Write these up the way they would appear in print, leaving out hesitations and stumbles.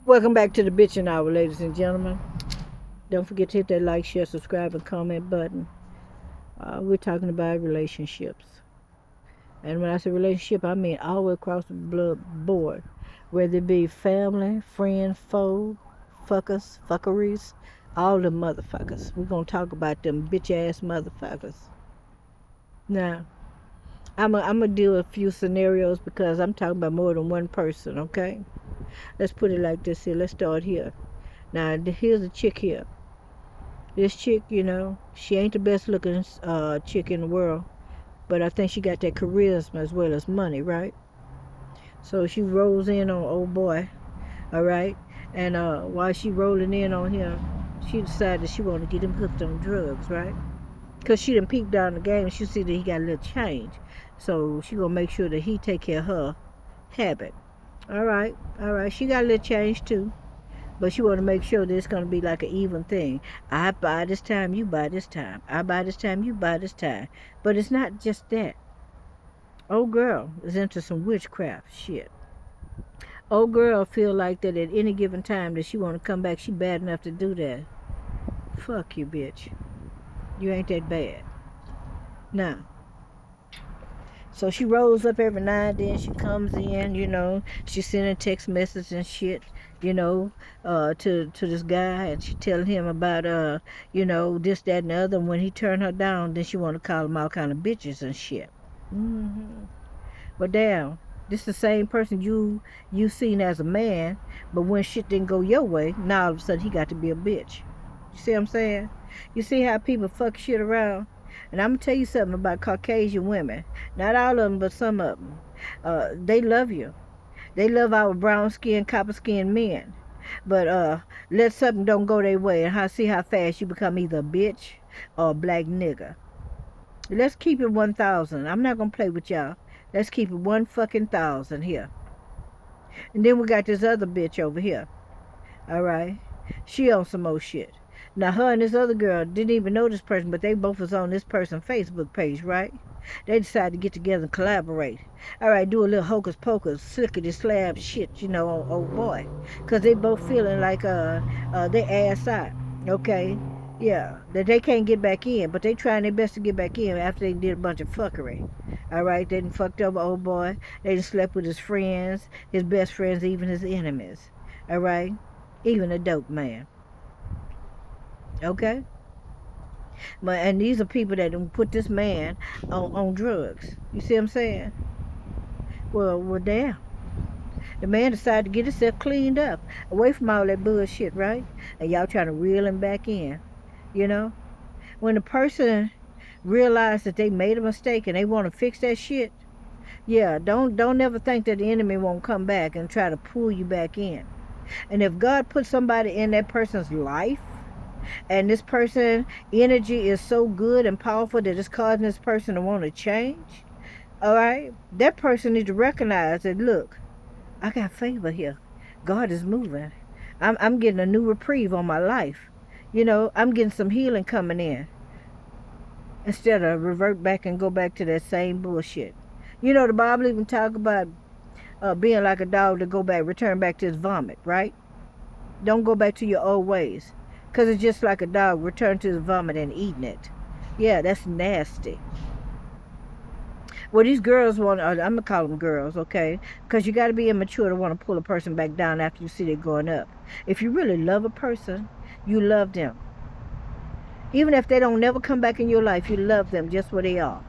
Welcome back to the Bitchin' Hour, ladies and gentlemen. Don't forget to hit that like, share, subscribe, and comment button. We're talking about relationships. And when I say relationship, I mean all the way across the board. Whether it be family, friend, foe, fuckers, fuckeries, all the motherfuckers. We're going to talk about them bitch ass motherfuckers. Now, I'm going to do a few scenarios because I'm talking about more than one person, okay? Let's put it like this here. Let's start here. Now, here's a chick here. This chick, she ain't the best looking chick in the world, but I think she got that charisma as well as money, right? So she rolls in on old boy, all right? And while she rolling in on him, she decided she wanted to get him hooked on drugs, right? Because she done peeked down the game, she see that he got a little change. So she gonna make sure that he take care of her habit. All right. She got a little change too. But she want to make sure that it's going to be like an even thing. I buy this time, you buy this time. I buy this time, you buy this time. But it's not just that. Old girl is into some witchcraft shit. Old girl feel like that at any given time that she want to come back, she bad enough to do that. Fuck you, bitch. You ain't that bad. Now, so she rolls up every now and then. She comes in, she sending text messages and shit, to this guy, and she telling him about this, that, and the other. And when he turned her down, then she want to call him all kind of bitches and shit. But damn, this the same person you seen as a man, but when shit didn't go your way, now all of a sudden he got to be a bitch. You see what I'm saying? You see how people fuck shit around? And I'm gonna tell you something about Caucasian women. Not all of them, but some of them. They love you. They love our brown skinned, copper skinned men. But let something don't go their way, and see how fast you become either a bitch or a black nigga. Let's keep it 1,000. I'm not gonna play with y'all. Let's keep it 1,000 here. And then we got this other bitch over here. All right, she on some more shit. Now her and this other girl didn't even know this person, but they both was on this person's Facebook page, right? They decided to get together and collaborate. All right, do a little hocus pocus, slickety slab shit, on old boy, cause they both feeling like they ass out. Okay, yeah, that they can't get back in, but they trying their best to get back in after they did a bunch of fuckery. All right, they done fucked over old boy. They done slept with his friends, his best friends, even his enemies. All right, even a dope man. Okay? And these are people that put this man on drugs. You see what I'm saying? Well, damn. The man decided to get himself cleaned up, away from all that bullshit, right? And y'all trying to reel him back in. When the person realizes that they made a mistake and they want to fix that shit, yeah, don't ever think that the enemy won't come back and try to pull you back in. And if God put somebody in that person's life, and this person energy is so good and powerful that it's causing this person to want to change, all right, that person needs to recognize that, look, I got favor here. God is moving. I'm getting a new reprieve on my life. I'm getting some healing coming in, instead of revert back and go back to that same bullshit. The Bible even talk about being like a dog to return back to his vomit, right? Don't go back to your old ways. Because it's just like a dog returning to his vomit and eating it. Yeah, that's nasty. Well, these girls I'm going to call them girls, okay? Because you got to be immature to want to pull a person back down after you see they're going up. If you really love a person, you love them. Even if they don't never come back in your life, you love them just where they are.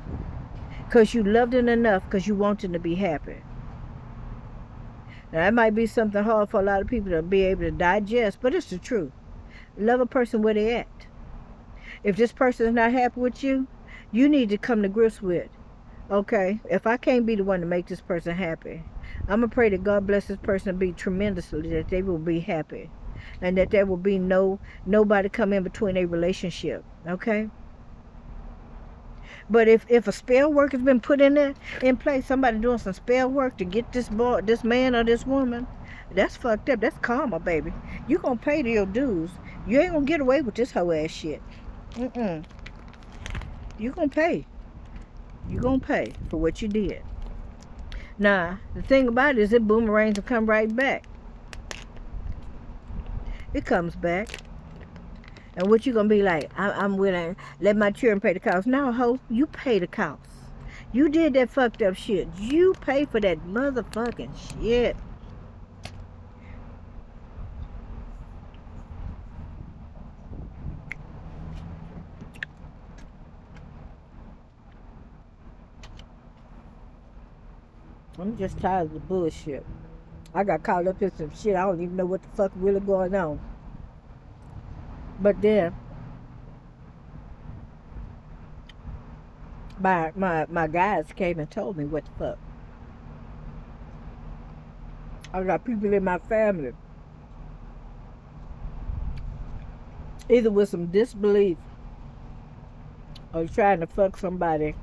Because you love them enough because you want them to be happy. Now, that might be something hard for a lot of people to be able to digest, but it's the truth. Love a person where they at. If this person is not happy with you, you need to come to grips with, okay, if I can't be the one to make this person happy, I'm going to pray that God bless this person and be tremendously, that they will be happy. And that there will be nobody come in between a relationship, okay? But if a spell work has been put in place, somebody doing some spell work to get this man or this woman, that's fucked up. That's karma, baby. You gonna pay your dues. You ain't gonna get away with this whole ass shit. You gonna pay. You gonna pay for what you did. Now, the thing about it is it boomerangs will come right back. It comes back. And what you gonna be like? I'm willing let my children pay the cost. No, ho, you pay the cost. You did that fucked up shit. You pay for that motherfucking shit. I'm just tired of the bullshit. I got caught up in some shit. I don't even know what the fuck really going on. But then my guys came and told me what the fuck. I got people in my family either with some disbelief or trying to fuck somebody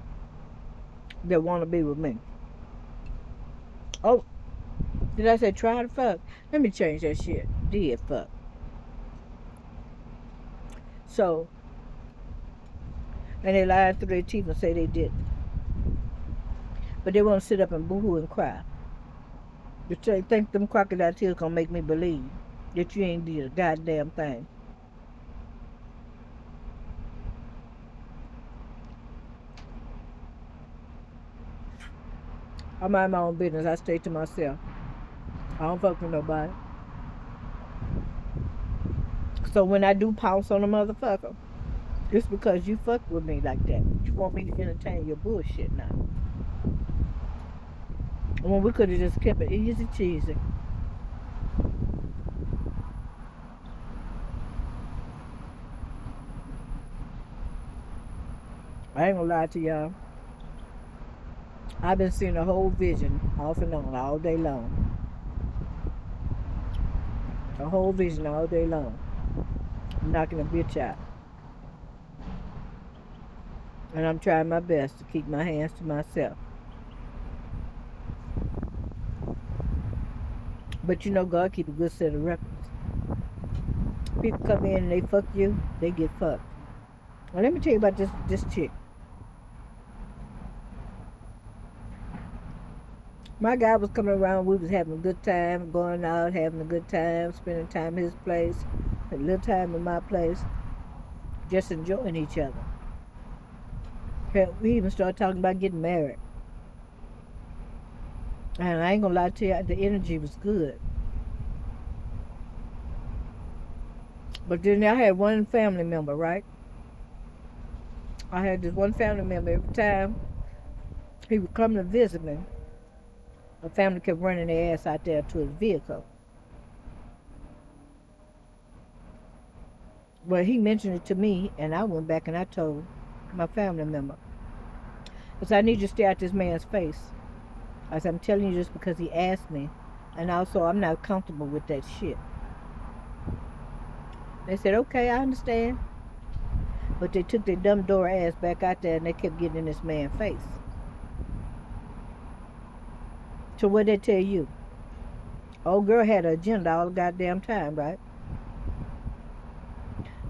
that want to be with me. Oh, did I say try to fuck? Let me change that shit. Did fuck. So, and they lied through their teeth and say they didn't. But they want to sit up and boo-hoo and cry. You think them crocodile tears gonna make me believe that you ain't did a goddamn thing. I mind my own business. I stay to myself. I don't fuck with nobody. So when I do pounce on a motherfucker, it's because you fuck with me like that. You want me to entertain your bullshit now. When we could have just kept it easy cheesy. I ain't gonna lie to y'all. I've been seeing a whole vision off and on all day long. A whole vision all day long. I'm knocking a bitch out. And I'm trying my best to keep my hands to myself. But you know God keep a good set of records. People come in and they fuck you, they get fucked. Well, let me tell you about this chick. My guy was coming around, we was having a good time, going out, having a good time, spending time at his place, a little time in my place, just enjoying each other. Hell, we even started talking about getting married. And I ain't gonna lie to you, the energy was good. But then I had one family member, right? I had this one family member every time he would come to visit me. The family kept running their ass out there to his vehicle. Well, he mentioned it to me, and I went back and I told my family member. I said, I need you to stare at this man's face. I said, I'm telling you this because he asked me. And also, I'm not comfortable with that shit. They said, okay, I understand. But they took their dumb door ass back out there and they kept getting in this man's face. So what they tell you? Old girl had an agenda all the goddamn time, right?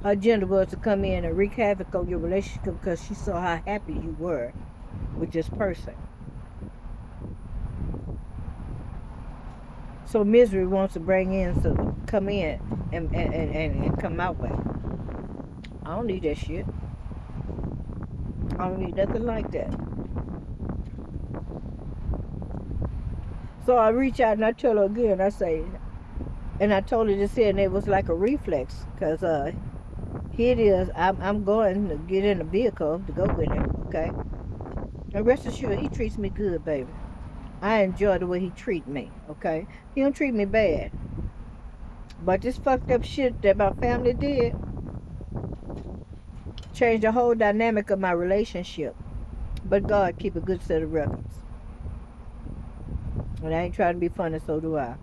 Her agenda was to come in and wreak havoc on your relationship because she saw how happy you were with this person. So misery wants to bring in, so come in and come out with. I don't need that shit. I don't need nothing like that. So I reach out and I tell her again, I say, and I told her this here, and it was like a reflex, because here it is, I'm going to get in a vehicle to go with him, okay? And rest assured, he treats me good, baby. I enjoy the way he treat me, okay? He don't treat me bad. But this fucked up shit that my family did changed the whole dynamic of my relationship. But God keep a good set of records. And I ain't trying to be funny, so do I.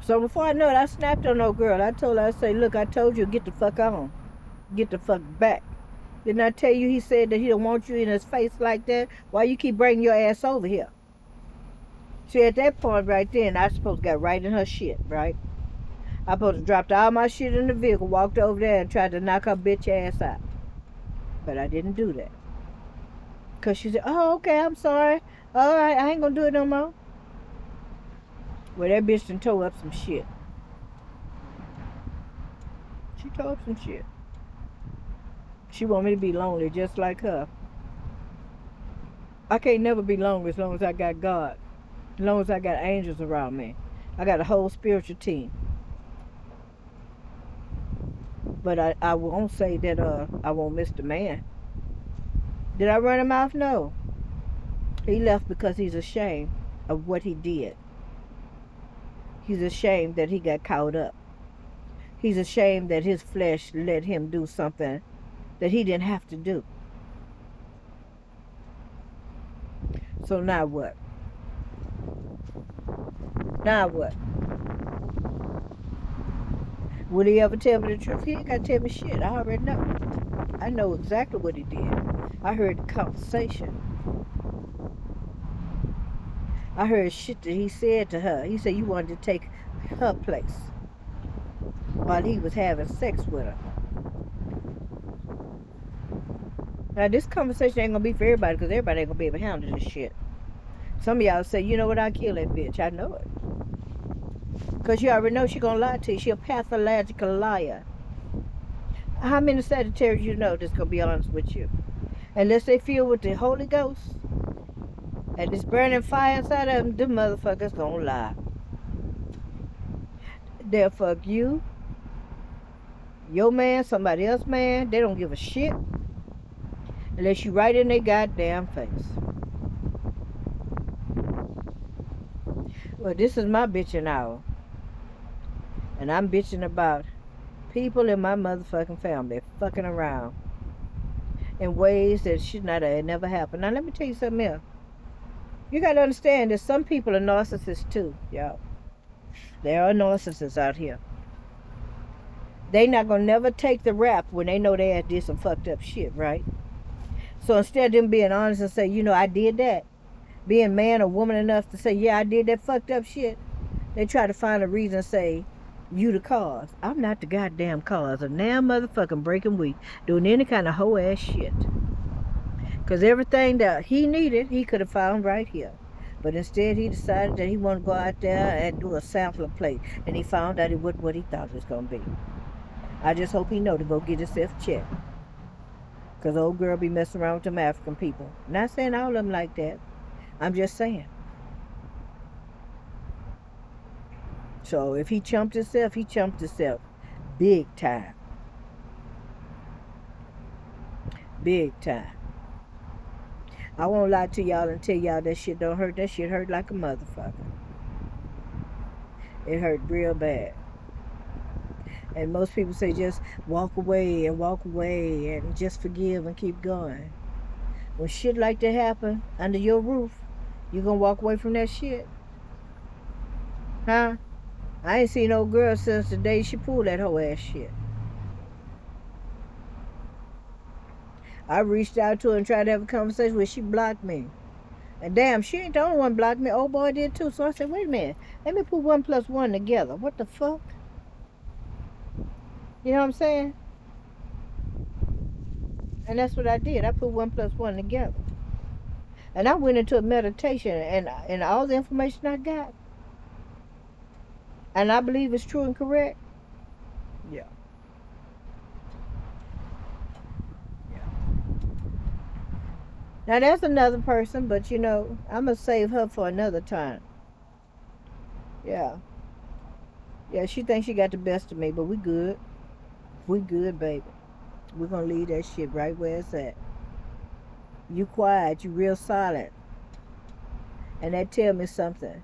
So before I know it, I snapped on no girl. I told her, I say, look, I told you, get the fuck on. Get the fuck back. Didn't I tell you he said that he don't want you in his face like that? Why you keep bringing your ass over here? See, at that point right then, I supposed to get right in her shit, right? I supposed to dropped all my shit in the vehicle, walked over there and tried to knock her bitch ass out. But I didn't do that. Because she said, oh, okay, I'm sorry. All right, I ain't going to do it no more. Well, that bitch done tore up some shit. She told some shit. She want me to be lonely just like her. I can't never be lonely as long as I got God. As long as I got angels around me. I got a whole spiritual team. But I won't say that I won't miss the man. Did I run him off? No. He left because he's ashamed of what he did. He's ashamed that he got caught up. He's ashamed that his flesh let him do something that he didn't have to do. So now what? Now what? Will he ever tell me the truth? He ain't got to tell me shit. I already know. I know exactly what he did. I heard the conversation. I heard shit that he said to her. He said you wanted to take her place while he was having sex with her. Now this conversation ain't gonna be for everybody because everybody ain't gonna be able to handle this shit. Some of y'all say, you know what, I'll kill that bitch. I know it. Because you already know she gonna lie to you. She a pathological liar. How many Sagittarius you know that's gonna be honest with you? Unless they filled with the Holy Ghost and this burning fire inside of them motherfuckers gonna lie. They'll fuck you, your man, somebody else's man. They don't give a shit unless you right in their goddamn face. Well, this is my bitching hour. And I'm bitching about people in my motherfucking family fucking around in ways that should not have never happened. Now, let me tell you something else. You got to understand that some people are narcissists too, y'all. There are narcissists out here. They not going to never take the rap when they know they had did some fucked up shit, right? So instead of them being honest and say, you know, I did that, being man or woman enough to say, yeah, I did that fucked up shit, they try to find a reason to say, you the cause. I'm not the goddamn cause of damn motherfucking breaking weed, doing any kind of hoe ass shit. Because everything that he needed, he could have found right here. But instead, he decided that he wanted to go out there and do a sampler plate. And he found out it wasn't what he thought it was going to be. I just hope he know to go get himself checked. Because old girl be messing around with them African people. Not saying all of them like that. I'm just saying. So if he chumped himself, he chumped himself. Big time. Big time. I won't lie to y'all and tell y'all that shit don't hurt. That shit hurt like a motherfucker. It hurt real bad. And most people say just walk away and just forgive and keep going. When shit like that happen under your roof, you gonna walk away from that shit? Huh? I ain't seen no girl since the day she pulled that whole ass shit. I reached out to her and tried to have a conversation with her. She blocked me. And damn, she ain't the only one blocked me. Old boy did too. So I said, wait a minute. Let me put 1 + 1 together. What the fuck? You know what I'm saying? And that's what I did. I put 1 + 1 together. And I went into a meditation and all the information I got. And I believe it's true and correct. Yeah. Now there's another person, but you know, I'm going to save her for another time. Yeah. Yeah, she thinks she got the best of me, but we good. We good, baby. We're going to leave that shit right where it's at. You quiet, you real silent. And that tell me something.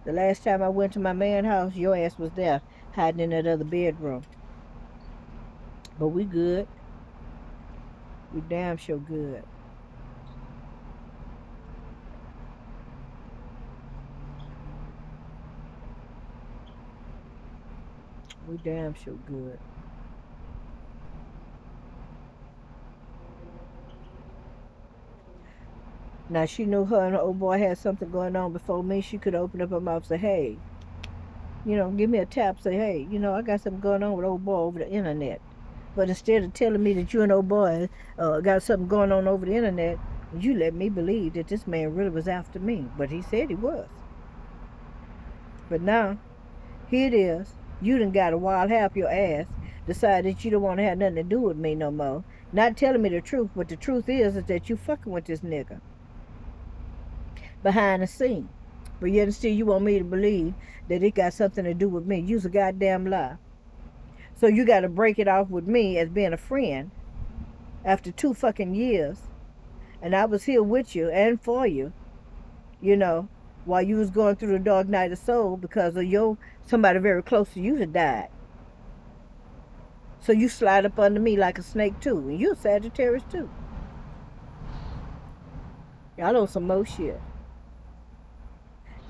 The last time I went to my man's house, your ass was there, hiding in that other bedroom. But we good. We damn sure good. We damn sure good. Now she knew her and her old boy had something going on before me. She could open up her mouth and say, hey, you know, give me a tap, say, hey, you know, I got something going on with old boy over the internet. But instead of telling me that you and old boy got something going on over the internet, you let me believe that this man really was after me. But he said he was. But now, here it is. You done got a wild half your ass decide that you don't want to have nothing to do with me no more. Not telling me the truth, but the truth is that you fucking with this nigga behind the scene. But yet and still you want me to believe that it got something to do with me. You's a goddamn lie. So you got to break it off with me as being a friend after 2 fucking years. And I was here with you and for you, you know, while you was going through the dark night of soul because of somebody very close to you that died. So you slide up under me like a snake too. And you're a Sagittarius too. Y'all on some more shit.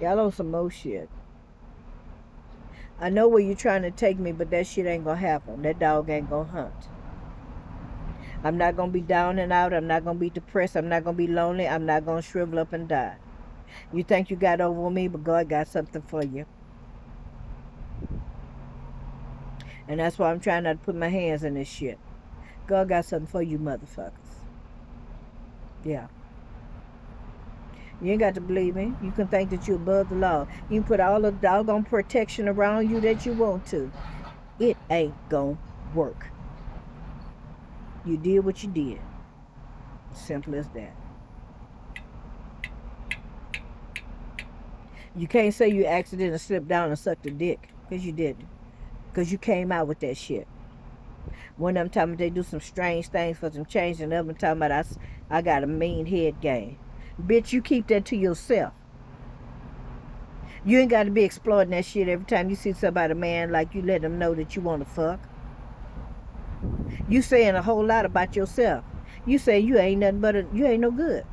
Y'all on some more shit. I know where you're trying to take me, but that shit ain't gonna happen. That dog ain't gonna hunt. I'm not gonna be down and out. I'm not gonna be depressed. I'm not gonna be lonely. I'm not gonna shrivel up and die. You think you got over me, but God got something for you. And that's why I'm trying not to put my hands in this shit. God got something for you motherfuckers. Yeah. You ain't got to believe me. You can think that you're above the law. You can put all the doggone protection around you that you want to. It ain't gonna work. You did what you did. Simple as that. You can't say you accidentally slipped down and sucked a dick. Because you didn't. Because you came out with that shit. One of them talking about they do some strange things for some change. And the other talking about I got a mean head game. Bitch, you keep that to yourself. You ain't got to be exploiting that shit every time you see somebody, man, like you let them know that you want to fuck. You saying a whole lot about yourself. You say you ain't nothing but you ain't no good.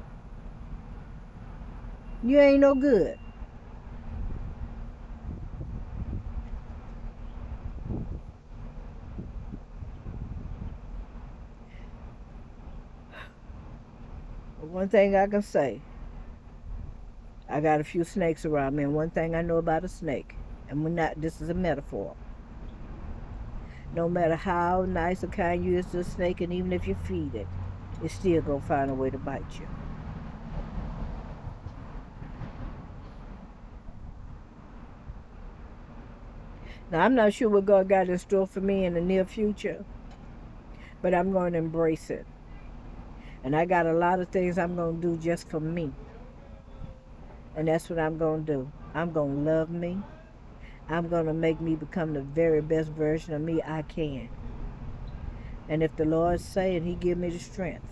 You ain't no good. One thing I can say, I got a few snakes around me, and one thing I know about a snake, and this is a metaphor. No matter how nice or kind you is to a snake, and even if you feed it, it's still gonna find a way to bite you. Now, I'm not sure what God got in store for me in the near future, but I'm going to embrace it. And I got a lot of things I'm going to do just for me. And that's what I'm going to do. I'm going to love me. I'm going to make me become the very best version of me I can. And if the Lord say and he give me the strength,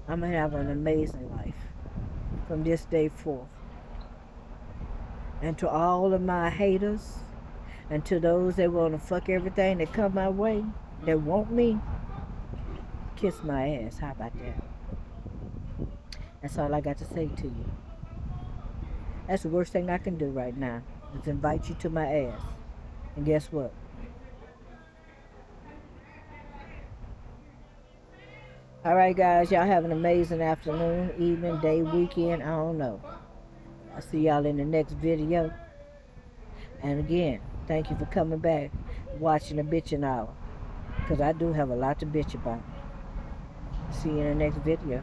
I'm going to have an amazing life from this day forth. And to all of my haters, and to those that want to fuck everything that come my way, that want me, kiss my ass. How about that? That's all I got to say to you. That's the worst thing I can do right now, is invite you to my ass. And guess what? All right, guys, y'all have an amazing afternoon, evening, day, weekend, I don't know. I'll see y'all in the next video. And again, thank you for coming back, watching the bitching hour. Because I do have a lot to bitch about. See you in the next video.